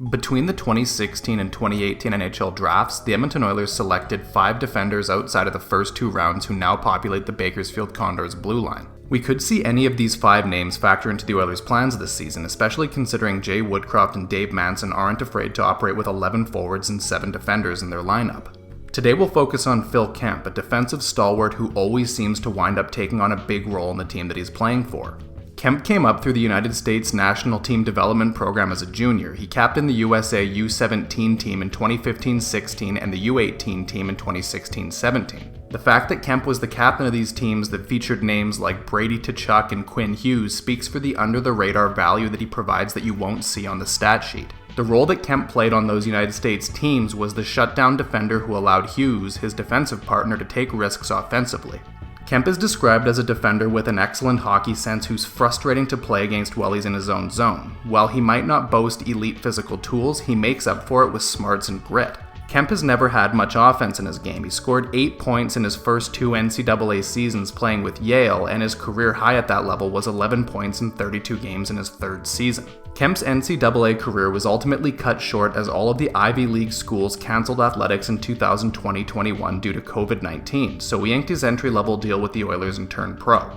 Between the 2016 and 2018 NHL Drafts, the Edmonton Oilers selected 5 defenders outside of the first 2 rounds who now populate the Bakersfield Condors blue line. We could see any of these 5 names factor into the Oilers' plans this season, especially considering Jay Woodcroft and Dave Manson aren't afraid to operate with 11 forwards and 7 defenders in their lineup. Today we'll focus on Phil Kemp, a defensive stalwart who always seems to wind up taking on a big role in the team that he's playing for. Kemp came up through the United States National Team Development Program as a junior. He captained the USA U17 team in 2015-16 and the U18 team in 2016-17. The fact that Kemp was the captain of these teams that featured names like Brady Tkachuk and Quinn Hughes speaks for the under-the-radar value that he provides that you won't see on the stat sheet. The role that Kemp played on those United States teams was the shutdown defender who allowed Hughes, his defensive partner, to take risks offensively. Kemp is described as a defender with an excellent hockey sense who's frustrating to play against while he's in his own zone. While he might not boast elite physical tools, he makes up for it with smarts and grit. Kemp has never had much offense in his game. He scored 8 points in his first 2 NCAA seasons playing with Yale, and his career high at that level was 11 points in 32 games in his 3rd season. Kemp's NCAA career was ultimately cut short as all of the Ivy League schools canceled athletics in 2020-21 due to COVID-19, so he inked his entry-level deal with the Oilers and turned pro.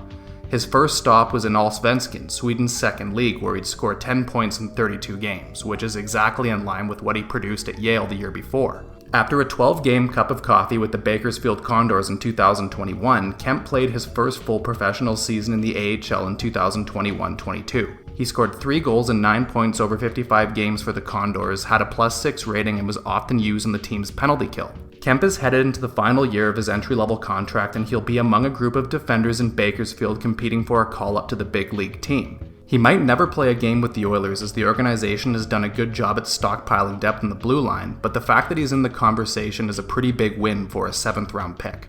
His first stop was in Allsvenskan, Sweden's 2nd league, where he'd scored 10 points in 32 games, which is exactly in line with what he produced at Yale the year before. After a 12-game cup of coffee with the Bakersfield Condors in 2021, Kemp played his first full professional season in the AHL in 2021-22. He scored 3 goals and 9 points over 55 games for the Condors, had a +6 rating, and was often used in the team's penalty kill. Kemp is headed into the final year of his entry-level contract, and he'll be among a group of defenders in Bakersfield competing for a call-up to the big league team. He might never play a game with the Oilers as the organization has done a good job at stockpiling depth in the blue line, but the fact that he's in the conversation is a pretty big win for a 7th-round pick.